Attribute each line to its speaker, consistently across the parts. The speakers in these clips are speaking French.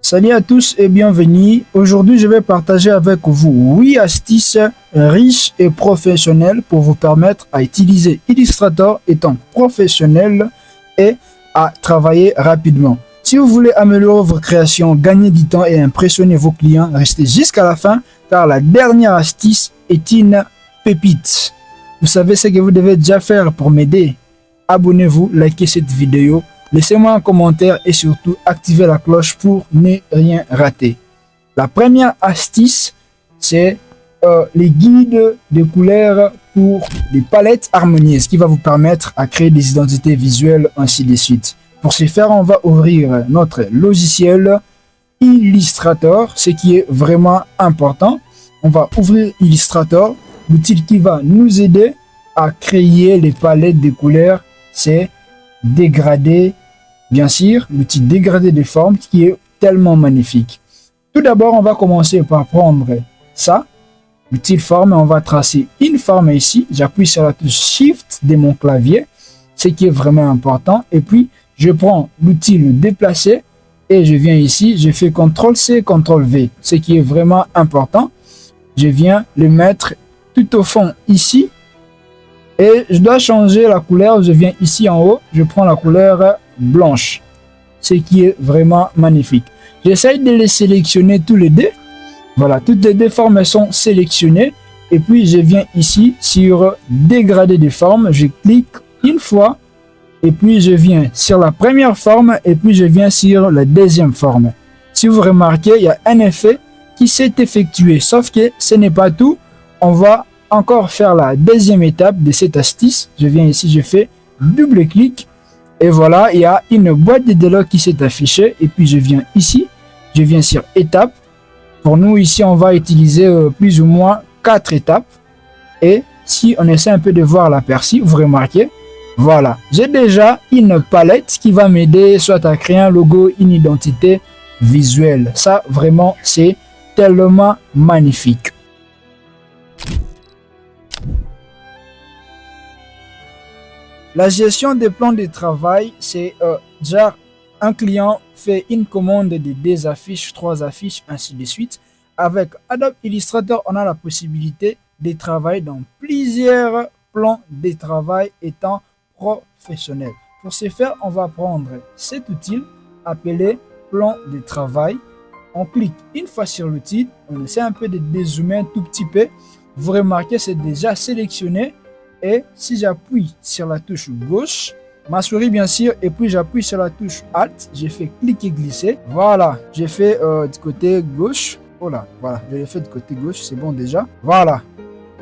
Speaker 1: Salut à tous et bienvenue. Aujourd'hui, je vais partager avec vous 8 astuces riches et professionnelles pour vous permettre à utiliser Illustrator étant professionnel et à travailler rapidement. Si vous voulez améliorer vos créations, gagner du temps et impressionner vos clients, restez jusqu'à la fin car la dernière astuce est une pépite. Vous savez ce que vous devez déjà faire pour m'aider? Abonnez-vous, likez cette vidéo. Laissez-moi un commentaire et surtout activez la cloche pour ne rien rater. La première astuce, c'est les guides de couleurs pour les palettes harmonieuses qui va vous permettre à créer des identités visuelles ainsi de suite. Pour ce faire, on va ouvrir notre logiciel Illustrator, ce qui est vraiment important. On va ouvrir Illustrator, l'outil qui va nous aider à créer les palettes de couleurs, c'est dégradé, bien sûr, l'outil dégradé de formes qui est tellement magnifique. Tout d'abord, on va commencer par prendre ça, l'outil forme, on va tracer une forme ici. J'appuie sur la touche Shift de mon clavier, ce qui est vraiment important. Et puis, je prends l'outil le déplacer et je viens ici, je fais CTRL-C, CTRL-V, ce qui est vraiment important. Je viens le mettre tout au fond ici. Et je dois changer la couleur, je viens ici en haut, je prends la couleur blanche, ce qui est vraiment magnifique. J'essaye de les sélectionner tous les deux. Voilà, toutes les deux formes sont sélectionnées. Et puis je viens ici sur dégrader des formes, je clique une fois. Et puis je viens sur la première forme et puis je viens sur la deuxième forme. Si vous remarquez, il y a un effet qui s'est effectué, sauf que ce n'est pas tout. On va encore faire la deuxième étape de cette astuce. Je viens ici, je fais double clic et voilà, il y a une boîte de dialogue qui s'est affichée et puis je viens ici, je viens sur étape. Pour nous ici, on va utiliser plus ou moins 4 étapes et si on essaie un peu de voir l'aperçu, vous remarquez, voilà, j'ai déjà une palette qui va m'aider soit à créer un logo, une identité visuelle. Ça vraiment, c'est tellement magnifique. La gestion des plans de travail, c'est genre un client fait une commande de 2 affiches, 3 affiches, ainsi de suite. Avec Adobe Illustrator, on a la possibilité de travailler dans plusieurs plans de travail étant professionnel. Pour ce faire, on va prendre cet outil appelé plan de travail. On clique une fois sur l'outil, on essaie un peu de dézoomer un tout petit peu. Vous remarquez, c'est déjà sélectionné. Et si j'appuie sur la touche gauche, ma souris bien sûr, et puis j'appuie sur la touche Alt, j'ai fait cliquer glisser. Voilà, j'ai fait du côté gauche. Oh là, voilà, je l'ai fait du côté gauche, c'est bon déjà. Voilà,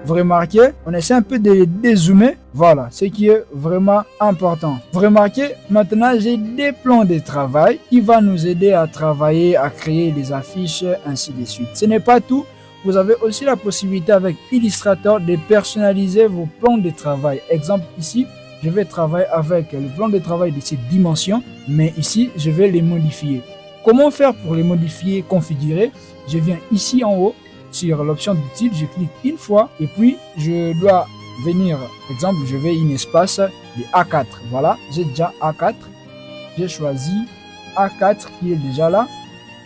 Speaker 1: vous remarquez, on essaie un peu de dézoomer. Voilà, ce qui est vraiment important. Vous remarquez, maintenant j'ai des plans de travail qui vont nous aider à travailler, à créer des affiches, ainsi de suite. Ce n'est pas tout. Vous avez aussi la possibilité avec Illustrator de personnaliser vos plans de travail. Exemple ici, je vais travailler avec le plan de travail de cette dimension, mais ici, je vais les modifier. Comment faire pour les modifier, configurer? Je viens ici en haut, sur l'option d'outil, je clique une fois et puis je dois venir, exemple, je vais un espace de A4. Voilà, j'ai déjà A4. J'ai choisi A4 qui est déjà là.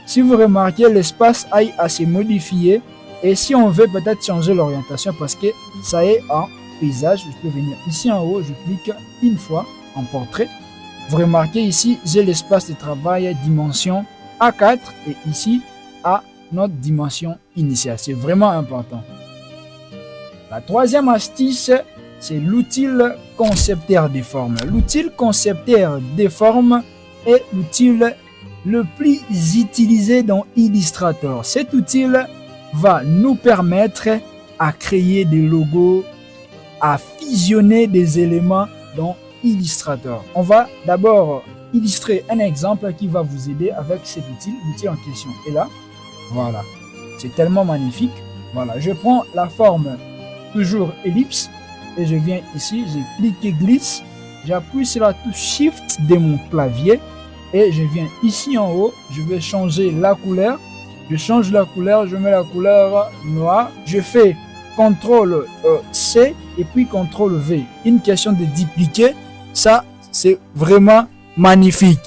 Speaker 1: Si vous remarquez, l'espace aille à se modifier. Et si on veut peut-être changer l'orientation parce que ça est en paysage, je peux venir ici en haut, je clique une fois en portrait. Vous remarquez ici, j'ai l'espace de travail dimension A4 et ici à notre dimension initiale. C'est vraiment important. La troisième astuce, c'est l'outil concepteur des formes. L'outil concepteur des formes est l'outil le plus utilisé dans Illustrator. Cet outil va nous permettre à créer des logos, à fusionner des éléments dans Illustrator. On va d'abord illustrer un exemple qui va vous aider avec cet outil, l'outil en question. Et là, voilà, c'est tellement magnifique. Voilà, je prends la forme toujours ellipse et je viens ici, je clique et glisse, j'appuie sur la touche Shift de mon clavier et je viens ici en haut, je vais changer la couleur. Je change la couleur, je mets la couleur noire. Je fais CTRL-C et puis CTRL-V. Une question de dupliquer, ça c'est vraiment magnifique.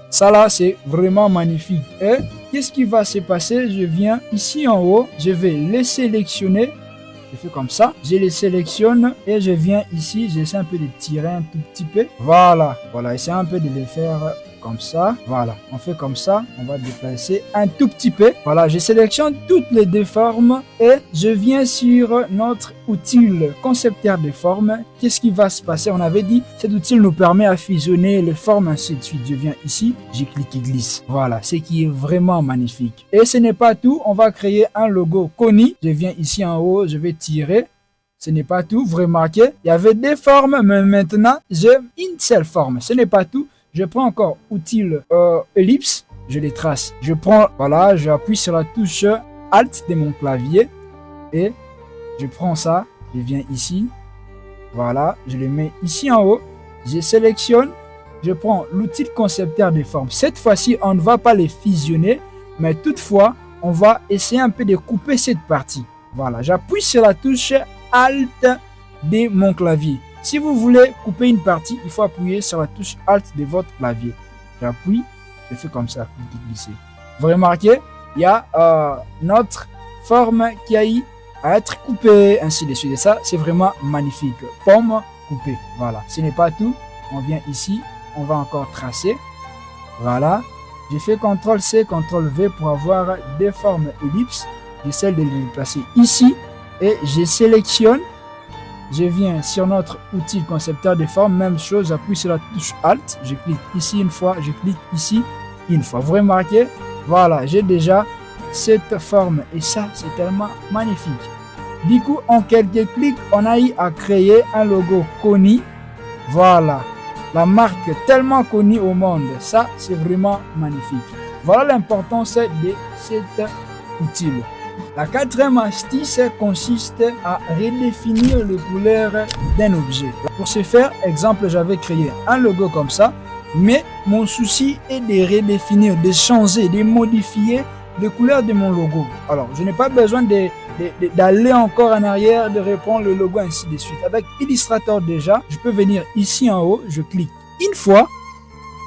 Speaker 1: Ça là, c'est vraiment magnifique. Et qu'est-ce qui va se passer? Je viens ici en haut, je vais les sélectionner. Je fais comme ça, je les sélectionne et je viens ici, j'essaie un peu de tirer un tout petit peu. Voilà, essaie un peu de les faire comme ça. Voilà, on fait comme ça, on va déplacer un tout petit peu. Voilà, je sélectionne toutes les deux formes et je viens sur notre outil concepteur de formes. Qu'est-ce qui va se passer? On avait dit, cet outil nous permet à fusionner les formes ainsi de suite. Je viens ici, je clique et glisse. Voilà, ce qui est vraiment magnifique. Et ce n'est pas tout, on va créer un logo Kony. Je viens ici en haut, je vais tirer. Ce n'est pas tout, vous remarquez, il y avait des formes, mais maintenant, j'ai une seule forme. Ce n'est pas tout. Je prends encore outil ellipse, je les trace. Je prends, voilà, j'appuie sur la touche Alt de mon clavier et je prends ça, je viens ici, voilà, je le mets ici en haut, je sélectionne, je prends l'outil concepteur de formes. Cette fois-ci, on ne va pas les fusionner, mais toutefois, on va essayer un peu de couper cette partie. Voilà, j'appuie sur la touche Alt de mon clavier. Si vous voulez couper une partie, il faut appuyer sur la touche Alt de votre clavier. J'appuie, je fais comme ça, cliquez, glisser. Vous remarquez, il y a notre forme qui a eu à être coupée, ainsi de suite. Et ça, c'est vraiment magnifique. Pomme coupée, voilà. Ce n'est pas tout. On vient ici, on va encore tracer. Voilà. J'ai fait CTRL-C, CTRL-V pour avoir des formes ellipses. J'essaie de les placer ici et je sélectionne. Je viens sur notre outil concepteur de formes, même chose, j'appuie sur la touche Alt, je clique ici une fois, je clique ici une fois. Vous remarquez, voilà, j'ai déjà cette forme et ça, c'est tellement magnifique. Du coup, en quelques clics, on a eu à créer un logo Kony. Voilà, la marque tellement connue au monde, ça, c'est vraiment magnifique. Voilà l'importance de cet outil. La quatrième astuce consiste à redéfinir les couleurs d'un objet. Pour ce faire, exemple, j'avais créé un logo comme ça, mais mon souci est de redéfinir, de changer, de modifier les couleurs de mon logo. Alors, je n'ai pas besoin d'aller encore en arrière, de reprendre le logo ainsi de suite. Avec Illustrator déjà, je peux venir ici en haut, je clique une fois,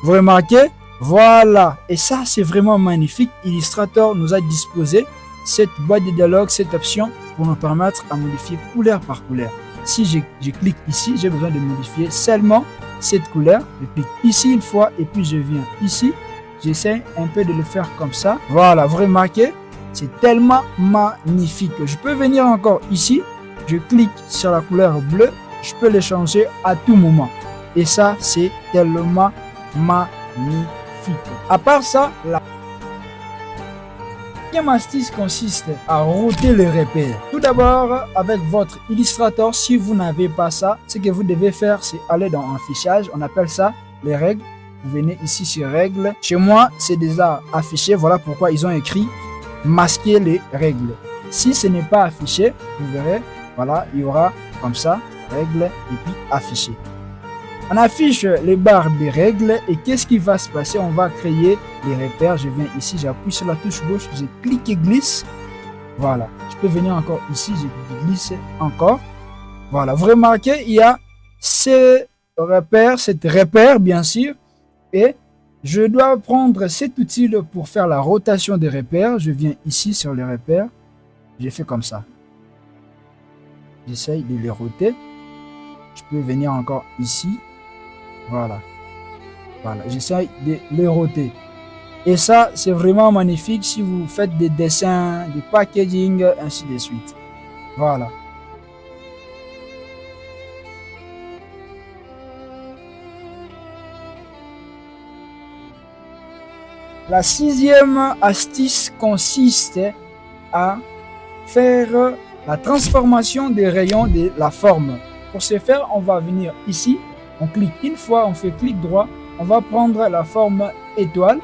Speaker 1: vous remarquez, voilà. Et ça, c'est vraiment magnifique. Illustrator nous a disposé cette boîte de dialogue, cette option pour nous permettre à modifier couleur par couleur. Si je clique ici, j'ai besoin de modifier seulement cette couleur. Je clique ici une fois et puis je viens ici. J'essaie un peu de le faire comme ça. Voilà, vous remarquez, c'est tellement magnifique. Je peux venir encore ici. Je clique sur la couleur bleue. Je peux le changer à tout moment. Et ça, c'est tellement magnifique. À part ça, la deuxième astuce consiste à router les repères. Tout d'abord, avec votre Illustrator, si vous n'avez pas ça, ce que vous devez faire, c'est aller dans affichage. On appelle ça les règles. Vous venez ici sur règles. Chez moi, c'est déjà affiché. Voilà pourquoi ils ont écrit masquer les règles. Si ce n'est pas affiché, vous verrez, voilà, il y aura comme ça, règles et puis affiché. On affiche les barres des règles et qu'est-ce qui va se passer? On va créer les repères. Je viens ici, j'appuie sur la touche gauche, je clique et glisse. Voilà. Je peux venir encore ici, je glisse encore. Voilà. Vous remarquez, il y a ces repères, cet repère bien sûr. Et je dois prendre cet outil pour faire la rotation des repères. Je viens ici sur les repères. Je fais comme ça. J'essaye de les roter. Je peux venir encore ici. Voilà. Voilà. J'essaye de les roter. Et ça, c'est vraiment magnifique si vous faites des dessins, des packaging, ainsi de suite. Voilà. La sixième astuce consiste à faire la transformation des rayons de la forme. Pour ce faire, on va venir ici, on clique une fois, on fait clic droit, on va prendre la forme étoile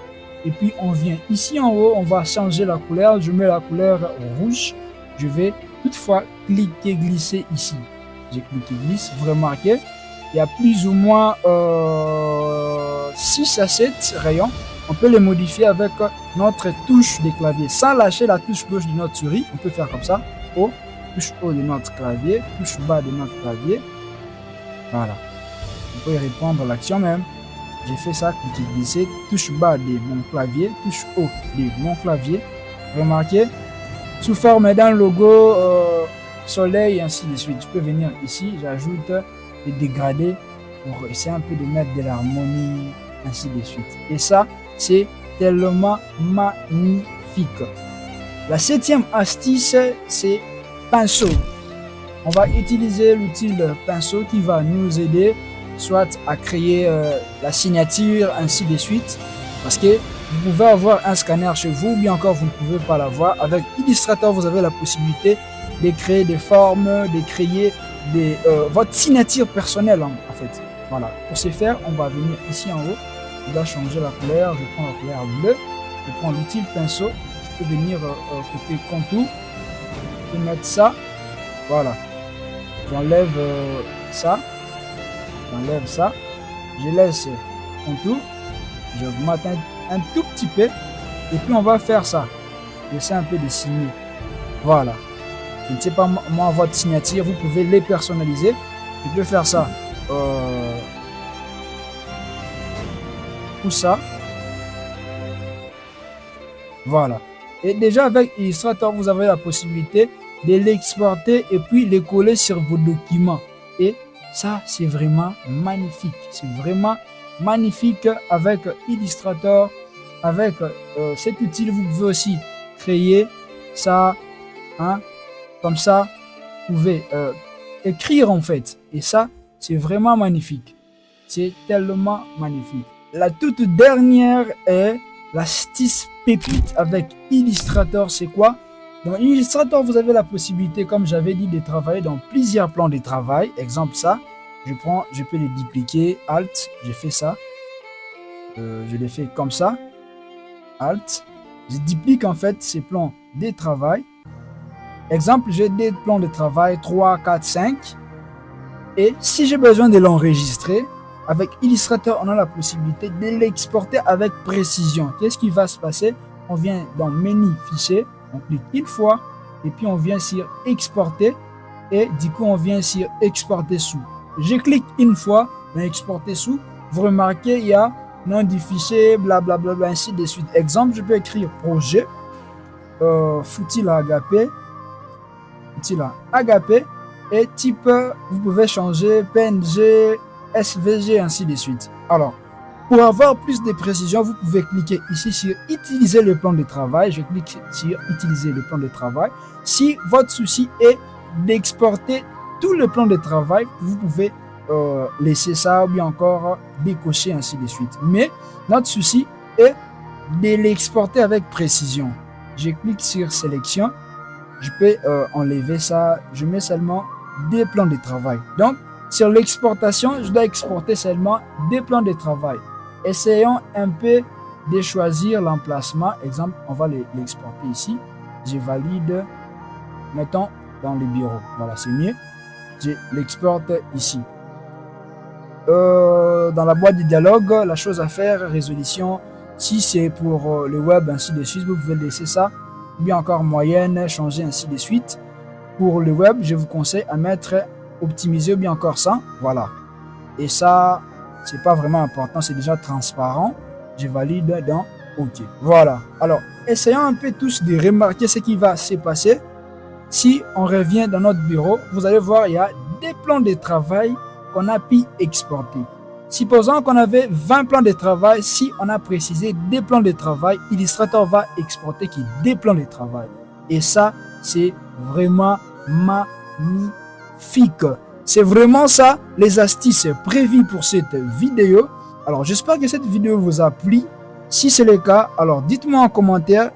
Speaker 1: et puis on vient ici en haut, on va changer la couleur, je mets la couleur rouge, je vais toutefois cliquer, glisser ici. J'ai cliqué, glisse, vous remarquez, il y a plus ou moins 6 à 7 rayons. On peut les modifier avec notre touche de clavier. Sans lâcher la touche gauche de notre souris, on peut faire comme ça. O, touche haut de notre clavier, touche bas de notre clavier. Voilà. On peut y répondre l'action même. J'ai fait ça, cliquez, glisser, touche bas de mon clavier, touche haut de mon clavier. Remarquez, sous forme d'un logo soleil, ainsi de suite. Je peux venir ici, j'ajoute des dégradés pour essayer un peu de mettre de l'harmonie, ainsi de suite. Et ça, c'est tellement magnifique. La 7e astuce, c'est pinceau. On va utiliser l'outil pinceau qui va nous aider soit à créer la signature, ainsi de suite. Parce que vous pouvez avoir un scanner chez vous, ou bien encore vous ne pouvez pas l'avoir. Avec Illustrator, vous avez la possibilité de créer des formes, de créer votre signature personnelle en fait. Voilà. Pour ce faire, on va venir ici en haut. Je dois changer la couleur. Je prends la couleur bleue. Je prends l'outil pinceau. Je peux venir côté contour. Je peux mettre ça. Voilà. J'enlève ça. J'enlève ça. Je laisse contour. J'augmente un tout petit peu. Et puis on va faire ça. J'essaie un peu de signer. Voilà. Je ne sais pas moi votre signature. Vous pouvez les personnaliser. Je peux faire ça. Ou ça. Voilà. Et déjà avec Illustrator, vous avez la possibilité de l'exporter et puis les coller sur vos documents. Et ça, c'est vraiment magnifique. C'est vraiment magnifique avec Illustrator. Avec cet outil, vous pouvez aussi créer ça. Hein, comme ça, vous pouvez écrire en fait. Et ça, c'est vraiment magnifique. C'est tellement magnifique. La toute dernière est l'astuce pépite avec Illustrator. C'est quoi? Dans Illustrator, vous avez la possibilité, comme j'avais dit, de travailler dans plusieurs plans de travail. Exemple ça, je peux les dupliquer. Alt, j'ai fait ça. Je l'ai fait comme ça. Alt. Je duplique en fait ces plans de travail. Exemple, j'ai des plans de travail 3, 4, 5. Et si j'ai besoin de l'enregistrer, avec Illustrator, on a la possibilité de l'exporter avec précision. Qu'est-ce qui va se passer? On vient dans Menu Fichier, on clique une fois, et puis on vient sur Exporter, et du coup, on vient sur Exporter sous. Je clique une fois, dans Exporter sous. Vous remarquez, il y a nom du fichier, blablabla, ainsi de suite. Exemple, je peux écrire projet, Futila Agapé, et type, vous pouvez changer PNG, SVG, ainsi de suite. Alors, pour avoir plus de précision, vous pouvez cliquer ici sur utiliser le plan de travail. Je clique sur utiliser le plan de travail. Si votre souci est d'exporter tout le plan de travail, vous pouvez laisser ça ou bien encore décocher, ainsi de suite. Mais notre souci est de l'exporter avec précision. Je clique sur sélection. Je peux enlever ça. Je mets seulement des plans de travail. Donc, sur l'exportation, je dois exporter seulement des plans de travail. Essayons un peu de choisir l'emplacement. Exemple, on va l'exporter ici. Je valide. Mettons dans le bureau. Voilà, c'est mieux. Je l'exporte ici. Dans la boîte de dialogue, la chose à faire, résolution. Si c'est pour le web, ainsi de suite, vous pouvez laisser ça. Ou bien encore moyenne, changer, ainsi de suite. Pour le web, je vous conseille à mettre optimiser ou bien encore ça. Voilà. Et ça, c'est pas vraiment important, c'est déjà transparent. Je valide dans OK. Voilà. Alors, essayons un peu tous de remarquer ce qui va se passer. Si on revient dans notre bureau, vous allez voir, il y a des plans de travail qu'on a pu exporter. Supposons qu'on avait 20 plans de travail. Si on a précisé des plans de travail, Illustrator va exporter qui des plans de travail. Et ça, c'est vraiment magnifique. C'est vraiment ça, les astuces prévues pour cette vidéo. Alors, j'espère que cette vidéo vous a plu. Si c'est le cas, alors dites-moi en commentaire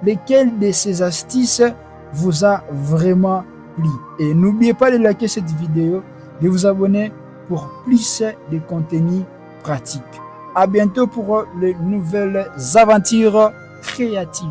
Speaker 1: lesquelles de ces astuces vous a vraiment plu. Et n'oubliez pas de liker cette vidéo, de vous abonner pour plus de contenu pratique. À bientôt pour de nouvelles aventures créatives.